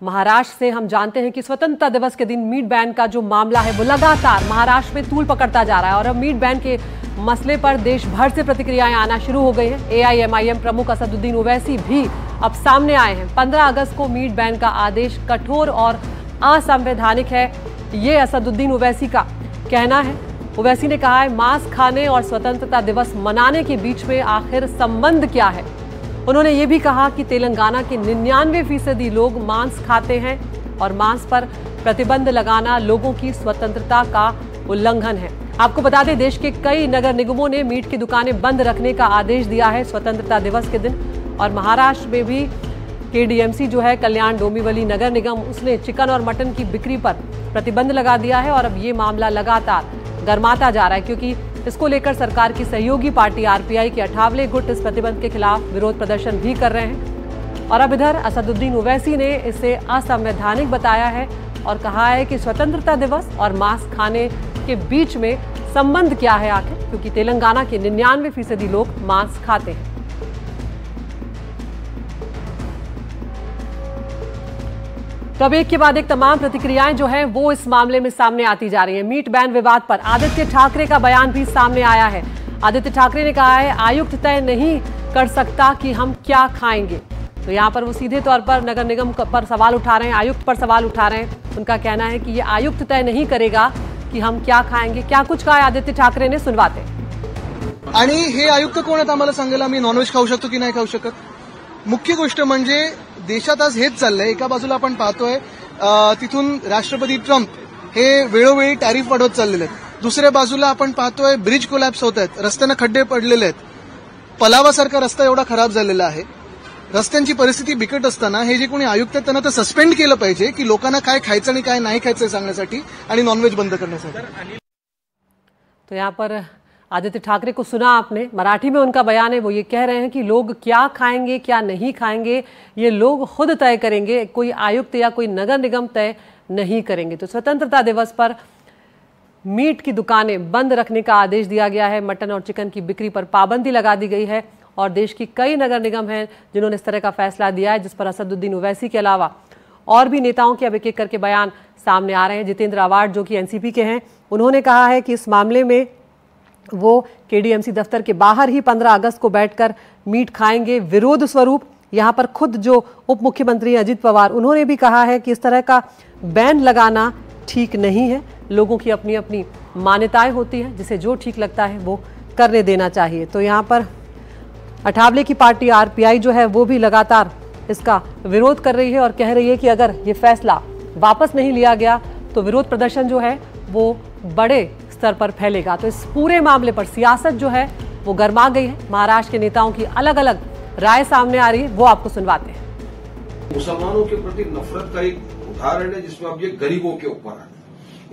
महाराष्ट्र से हम जानते हैं कि स्वतंत्रता दिवस के दिन मीट बैन का जो मामला है वो लगातार महाराष्ट्र में तूल पकड़ता जा रहा है और अब मीट बैन के मसले पर देश भर से प्रतिक्रियाएं आना शुरू हो गई हैं। एआईएमआईएम प्रमुख असदुद्दीन ओवैसी भी अब सामने आए हैं। 15 अगस्त को मीट बैन का आदेश कठोर और असंवैधानिक है, ये असदुद्दीन ओवैसी का कहना है। ओवैसी ने कहा है मांस खाने और स्वतंत्रता दिवस मनाने के बीच में आखिर संबंध क्या है। उन्होंने ये भी कहा कि तेलंगाना के 99% लोग मांस खाते हैं और मांस पर प्रतिबंध लगाना लोगों की स्वतंत्रता का उल्लंघन है। आपको बता दें, देश के कई नगर निगमों ने मीट की दुकानें बंद रखने का आदेश दिया है स्वतंत्रता दिवस के दिन। और महाराष्ट्र में भी केडीएमसी जो है, कल्याण डोंबिवली नगर निगम, उसने चिकन और मटन की बिक्री पर प्रतिबंध लगा दिया है। और अब ये मामला लगातार गर्माता जा रहा है क्योंकि इसको लेकर सरकार की सहयोगी पार्टी आरपीआई के 58 गुट इस प्रतिबंध के खिलाफ विरोध प्रदर्शन भी कर रहे हैं। और अब इधर असदुद्दीन ओवैसी ने इसे असंवैधानिक बताया है और कहा है कि स्वतंत्रता दिवस और मांस खाने के बीच में संबंध क्या है आखिर, क्योंकि तेलंगाना के 99% लोग मांस खाते हैं। तो अब एक के बाद एक तमाम प्रतिक्रियाएं जो हैं वो इस मामले में सामने आती जा रही हैं। मीट बैन विवाद पर आदित्य ठाकरे का बयान भी सामने आया है। आदित्य ठाकरे ने कहा है आयुक्त तय नहीं कर सकता कि हम क्या खाएंगे। तो यहाँ पर वो सीधे तौर पर नगर निगम पर सवाल उठा रहे हैं, आयुक्त पर सवाल उठा रहे हैं। उनका कहना है कि ये आयुक्त तय नहीं करेगा कि हम क्या खाएंगे। क्या कुछ कहा आदित्य ठाकरे ने, सुनवाते। आणि हे आयुक्त कोण आहेत आम्हाला सांगायला आम्ही नॉनव्हेज खाऊ शकतो की नाही खाऊ शकत। मुख्य गोष्ट म्हणजे देशात आज हेच चाललंय। एका बाजूला आपण पाहतोय तिथून राष्ट्रपती ट्रम्प हे वेळोवेळी टॅरिफ वाढवत चाललेले आहेत, दुसऱ्या बाजूला आपण पाहतोय ब्रिज कोलॅप्स होत आहेत, रस्त्यांना खड्डे पडलेले आहेत, पलावासारखा रस्ता एवढा खराब झालेला आहे। रस्त्यांची परिस्थिती बिकट असताना हे जे कोणी आयुक्त आहेत त्यांना तर सस्पेंड केलं पाहिजे की लोकांना काय खायचं आणि काय नाही खायचं सांगण्यासाठी आणि नॉनव्हेज बंद करण्यासाठी। तो यहाँ पर आदित्य ठाकरे को सुना आपने, मराठी में उनका बयान है। वो ये कह रहे हैं कि लोग क्या खाएंगे क्या नहीं खाएंगे ये लोग खुद तय करेंगे, कोई आयुक्त या कोई नगर निगम तय नहीं करेंगे। तो स्वतंत्रता दिवस पर मीट की दुकानें बंद रखने का आदेश दिया गया है, मटन और चिकन की बिक्री पर पाबंदी लगा दी गई है। और देश की कई नगर निगम हैं जिन्होंने इस तरह का फैसला दिया है, जिस पर असदुद्दीन ओवैसी के अलावा और भी नेताओं के अब एक एक करके बयान सामने आ रहे हैं। जितेंद्र आवाड जो कि एनसीपी के हैं, उन्होंने कहा है कि इस मामले में वो केडीएमसी दफ्तर के बाहर ही 15 अगस्त को बैठकर मीट खाएंगे विरोध स्वरूप। यहाँ पर खुद जो उप मुख्यमंत्री अजित पवार, उन्होंने भी कहा है कि इस तरह का बैन लगाना ठीक नहीं है। लोगों की अपनी अपनी मान्यताएं होती हैं, जिसे जो ठीक लगता है वो करने देना चाहिए। तो यहाँ पर 58 की पार्टी आरपीआई जो है वो भी लगातार इसका विरोध कर रही है और कह रही है कि अगर ये फैसला वापस नहीं लिया गया तो विरोध प्रदर्शन जो है वो बड़े स्तर पर फैलेगा। तो इस पूरे मामले पर सियासत जो है वो गर्मा गई है। महाराष्ट्र के नेताओं की अलग अलग राय सामने आ रही है, वो आपको सुनवाते हैं। मुसलमानों के प्रति नफरत का एक उदाहरण है जिसमें अब ये गरीबों के ऊपर आ गया।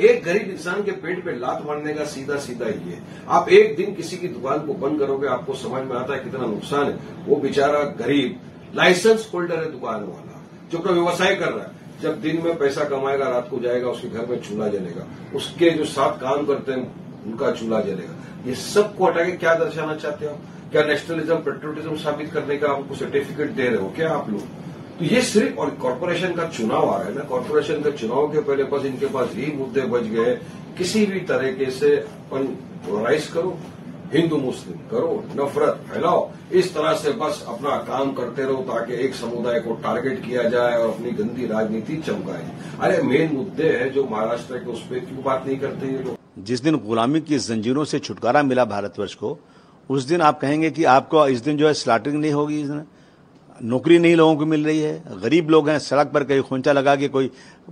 एक गरीब इंसान के पेट पे लात मारने का सीधा सीधा ही है। आप एक दिन किसी की दुकान को बंद करोगे, आपको समझ में आता है कितना नुकसान है। वो बेचारा गरीब लाइसेंस होल्डर है, दुकान वाला जो अपना व्यवसाय कर रहा है, जब दिन में पैसा कमाएगा रात को जाएगा उसके घर में चूल्हा जलेगा, उसके जो साथ काम करते हैं उनका चूल्हा जलेगा। ये सबको हटा के क्या दर्शाना चाहते हो? क्या नेशनलिज्म पेट्रियोटिज्म साबित करने का आपको सर्टिफिकेट दे रहे हो क्या आप लोग? तो ये सिर्फ, और कॉर्पोरेशन का चुनाव आ रहा है ना, कॉर्पोरेशन के चुनाव के पहले बस इनके पास यही मुद्दे बच गए। किसी भी तरीके से अपन पोलराइज करो, हिंदू मुस्लिम करो, नफरत फैलाओ, इस तरह से बस अपना काम करते रहो ताकि एक समुदाय को टारगेट किया जाए और अपनी गंदी राजनीति चमकाए। अरे मेन मुद्दे हैं जो महाराष्ट्र के, उस पर क्यों बात नहीं करते ये लोग? जिस दिन गुलामी की जंजीरों से छुटकारा मिला भारतवर्ष को, उस दिन आप कहेंगे कि आपको इस दिन जो है स्लॉटिंग नहीं होगी, इस दिन नौकरी नहीं लोगों को मिल रही है, गरीब लोग हैं सड़क पर कहीं खोंचा लगा के कोई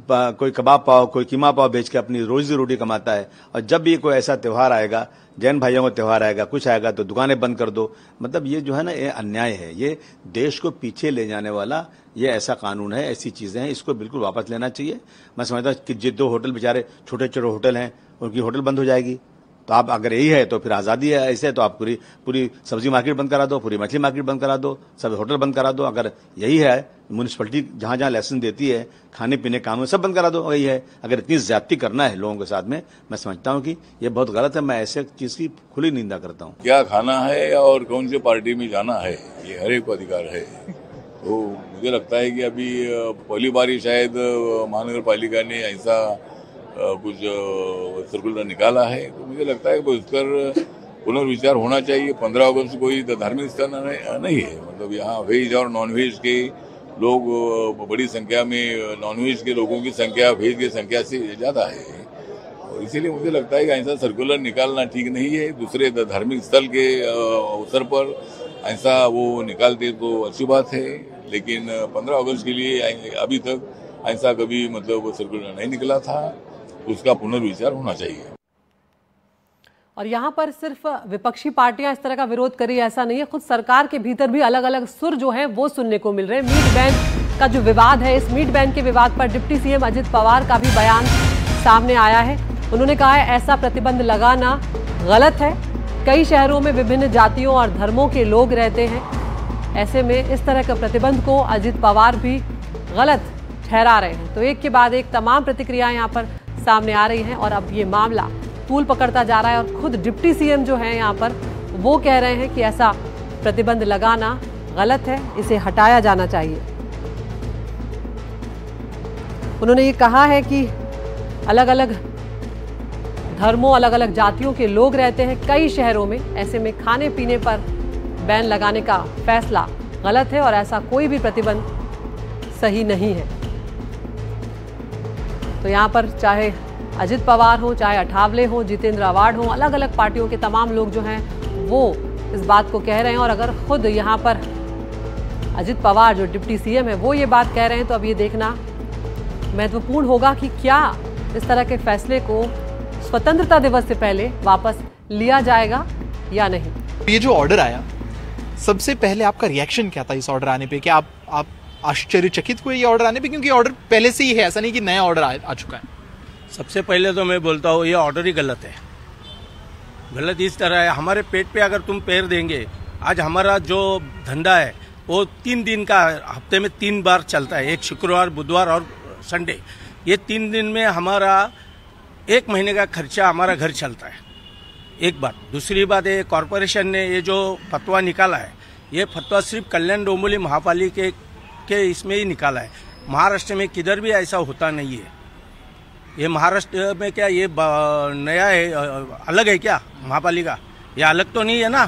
कबाब पाव, कोई कीमा पाव बेच के अपनी रोजी रोटी कमाता है। और जब भी कोई ऐसा त्यौहार आएगा, जैन भाइयों का त्यौहार आएगा, कुछ आएगा तो दुकानें बंद कर दो। मतलब ये जो है ना, ये अन्याय है, ये देश को पीछे ले जाने वाला ये ऐसा कानून है, ऐसी चीजें हैं, इसको बिल्कुल वापस लेना चाहिए। मैं समझता हूँ कि जो होटल बेचारे छोटे छोटे होटल हैं उनकी होटल बंद हो जाएगी। तो आप अगर यही है तो फिर आज़ादी है, ऐसे है तो आप पूरी सब्जी मार्केट बंद करा दो, पूरी मछली मार्केट बंद करा दो, सब होटल बंद करा दो। अगर यही है, म्यूनिसिपैलिटी जहाँ जहाँ लाइसेंस देती है खाने पीने काम सब बंद करा दो, यही है। अगर इतनी ज्यादती करना है लोगों के साथ में, मैं समझता हूँ कि ये बहुत गलत है। मैं ऐसे चीज की खुली निंदा करता हूँ। क्या खाना है और कौन सी पार्टी में जाना है ये हर एक को अधिकार है। तो मुझे लगता है कि अभी पहली बार ही शायद महानगर पालिका ने ऐसा कुछ सर्कुलर निकाला है, तो मुझे लगता है कि उस पर पुनर्विचार होना चाहिए। 15 अगस्त कोई धार्मिक स्थल नहीं है, मतलब यहाँ वेज और नॉन वेज के लोग बड़ी संख्या में, नॉन वेज के लोगों की संख्या वेज की संख्या से ज़्यादा है, और इसीलिए मुझे लगता है कि ऐसा सर्कुलर निकालना ठीक नहीं है। दूसरे धार्मिक स्थल के अवसर पर ऐसा वो निकालते तो अच्छी बात है, लेकिन 15 अगस्त के लिए अभी तक ऐसा कभी मतलब सर्कुलर नहीं निकला था, उसका पुनर्विचार होना चाहिए। और यहाँ पर सिर्फ विपक्षी पार्टियां इस तरह का विरोध करी ऐसा नहीं है, खुद सरकार के भीतर भी अलग अलग सुर जो हैं वो सुनने को मिल रहे हैं। मीट बैन का जो विवाद है, इस मीट बैन के विवाद पर डिप्टी सीएम अजित पवार का भी बयान सामने आया है। उन्होंने कहा है ऐसा प्रतिबंध लगाना गलत है, कई शहरों में विभिन्न जातियों और धर्मों के लोग रहते हैं, ऐसे में इस तरह के प्रतिबंध को अजित पवार भी गलत ठहरा रहे हैं। तो एक के बाद एक तमाम प्रतिक्रियाएं यहाँ पर सामने आ रही हैं और अब ये मामला तूल पकड़ता जा रहा है और खुद डिप्टी सीएम जो है यहाँ पर वो कह रहे हैं कि ऐसा प्रतिबंध लगाना गलत है, इसे हटाया जाना चाहिए। उन्होंने ये कहा है कि अलग अलग धर्मों, अलग अलग जातियों के लोग रहते हैं कई शहरों में, ऐसे में खाने पीने पर बैन लगाने का फैसला गलत है और ऐसा कोई भी प्रतिबंध सही नहीं है। तो यहाँ पर चाहे अजित पवार हो, चाहे अठावले हो, जितेंद्र आवाड हो, अलग अलग पार्टियों के तमाम लोग जो हैं वो इस बात को कह रहे हैं। और अगर खुद यहाँ पर अजित पवार जो डिप्टी सीएम है वो ये बात कह रहे हैं, तो अब ये देखना महत्वपूर्ण होगा कि क्या इस तरह के फैसले को स्वतंत्रता दिवस से पहले वापस लिया जाएगा या नहीं। ये जो ऑर्डर आया, सबसे पहले आपका रिएक्शन क्या था इस ऑर्डर आने पे? क्या आप आश्चर्यचकित हुए ये ऑर्डर आने पे? क्योंकि ऑर्डर पहले से ही है, ऐसा नहीं कि नया ऑर्डर आ चुका है। सबसे पहले तो मैं बोलता हूँ ये ऑर्डर ही गलत है। गलत इस तरह है, हमारे पेट पे अगर तुम पैर देंगे, आज हमारा जो धंधा है वो 3 दिन का, हफ्ते में 3 बार चलता है, एक शुक्रवार, बुधवार और संडे। ये 3 दिन में हमारा 1 महीने का खर्चा हमारा घर चलता है, एक बात। दूसरी बात है, कॉरपोरेशन ने ये जो फतवा निकाला है, ये फतवा सिर्फ कल्याण डोंबिवली महापालिका के इसमें ही निकाला है। महाराष्ट्र में किधर भी ऐसा होता नहीं है। ये महाराष्ट्र में क्या ये नया है, अलग है क्या महापालिका? ये अलग तो नहीं है ना,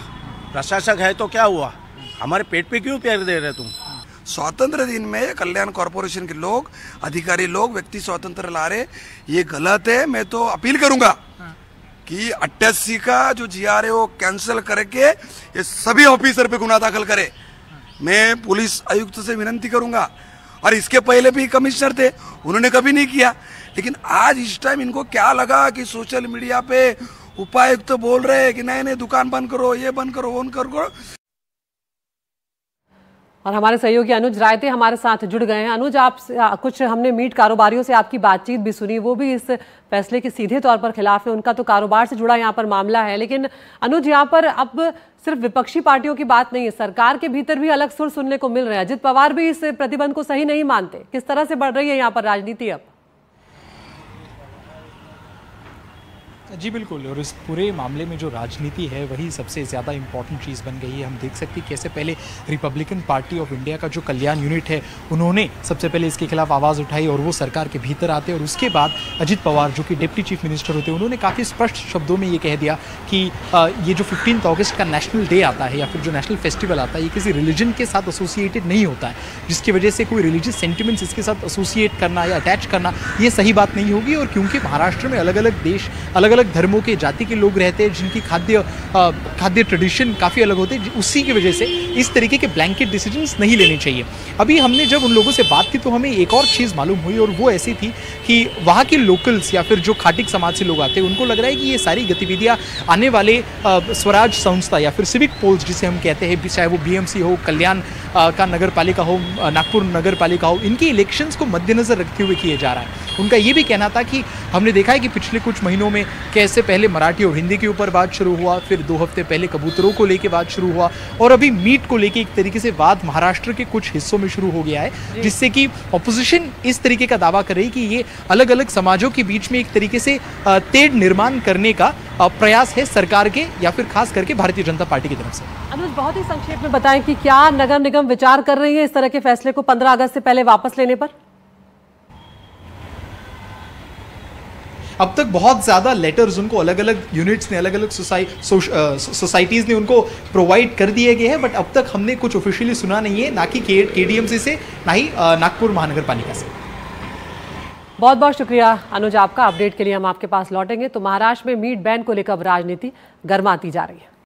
प्रशासक है तो क्या हुआ? हमारे पेट पे क्यों पैर दे रहे तुम? स्वातंत्र दिन में कल्याण कॉरपोरेशन के लोग, अधिकारी लोग व्यक्ति स्वातंत्र ला रहे, ये गलत है। मैं तो अपील करूंगा कि 88 का जो GR है वो कैंसिल करके ये सभी ऑफिसर पे गुना दाखिल करे। मैं पुलिस आयुक्त से विनती करूंगा, और इसके पहले भी कमिश्नर थे, उन्होंने कभी नहीं किया। लेकिन आज इस टाइम इनको क्या लगा कि सोशल मीडिया पे उपायुक्त तो बोल रहे हैं कि नहीं नहीं दुकान बंद करो, ये बंद करो, वो बंद करो। और हमारे सहयोगी अनुज रायते हमारे साथ जुड़ गए हैं। अनुज, आप कुछ हमने मीट कारोबारियों से आपकी बातचीत भी सुनी, वो भी इस फैसले के सीधे तौर पर खिलाफ है, उनका तो कारोबार से जुड़ा यहाँ पर मामला है। लेकिन अनुज, यहाँ पर अब सिर्फ विपक्षी पार्टियों की बात नहीं है, सरकार के भीतर भी अलग सुर सुनने को मिल रहे हैं। अजित पवार भी इस प्रतिबंध को सही नहीं मानते। किस तरह से बढ़ रही है यहाँ पर राजनीति अब? जी बिल्कुल, और इस पूरे मामले में जो राजनीति है वही सबसे ज़्यादा इम्पॉर्टेंट चीज़ बन गई है। हम देख सकते हैं कैसे पहले रिपब्लिकन पार्टी ऑफ इंडिया का जो कल्याण यूनिट है उन्होंने सबसे पहले इसके खिलाफ आवाज़ उठाई और वो सरकार के भीतर आते, और उसके बाद अजित पवार जो कि डिप्टी चीफ मिनिस्टर होते हैं उन्होंने काफ़ी स्पष्ट शब्दों में ये कह दिया कि ये जो 15 अगस्त का नेशनल डे आता है या फिर जो नेशनल फेस्टिवल आता है ये किसी रिलीजन के साथ एसोसिएटेड नहीं होता है, जिसकी वजह से कोई रिलीजियस सेंटिमेंट्स इसके साथ एसोसिएट करना या अटैच करना ये सही बात नहीं होगी। और क्योंकि महाराष्ट्र में अलग अलग देश, अलग अलग धर्मों के, जाति के लोग रहते हैं जिनकी खाद्य ट्रेडिशन काफ़ी अलग होते हैं, उसी की वजह से इस तरीके के ब्लैंकेट डिसीजंस नहीं लेने चाहिए। अभी हमने जब उन लोगों से बात की तो हमें एक और चीज़ मालूम हुई, और वो ऐसी थी कि वहाँ के लोकल्स या फिर जो खाटिक समाज से लोग आते हैं उनको लग रहा है कि ये सारी गतिविधियाँ आने वाले स्वराज संस्था या फिर सिविक पोल्स जिसे हम कहते हैं, चाहे वो BMC हो, कल्याण का नगर पालिका हो, नागपुर नगर पालिका हो, इनके इलेक्शंस को मद्देनजर रखते हुए किए जा रहा है। उनका ये भी कहना था कि हमने देखा है कि पिछले कुछ महीनों में कैसे पहले मराठी और हिंदी के ऊपर बात शुरू हुआ, फिर 2 हफ्ते पहले कबूतरों को लेके बात शुरू हुआ और अभी मीट को लेके एक तरीके से वाद महाराष्ट्र के कुछ हिस्सों में शुरू हो गया है, जिससे कि ऑपोजिशन इस तरीके का दावा कर रही कि ये अलग अलग समाजों के बीच में एक तरीके से तेढ़ निर्माण करने का प्रयास है सरकार के या फिर खास करके भारतीय जनता पार्टी की तरफ से। अनुज, बहुत ही संक्षेप में बताएं कि क्या नगर निगम विचार कर रही है इस तरह के फैसले को 15 अगस्त से पहले वापस लेने पर? अब तक बहुत ज्यादा लेटर्स उनको अलग अलग यूनिट्स ने, अलग अलग सोसाइटीज ने उनको प्रोवाइड कर दिए गए हैं, बट अब तक हमने कुछ ऑफिशियली सुना नहीं है, ना कि केडीएमसी से, ना ही नागपुर महानगर पालिका से। बहुत बहुत शुक्रिया अनुज आपका। अपडेट के लिए हम आपके पास लौटेंगे। तो महाराष्ट्र में मीट बैन को लेकर राजनीति गर्माती जा रही है।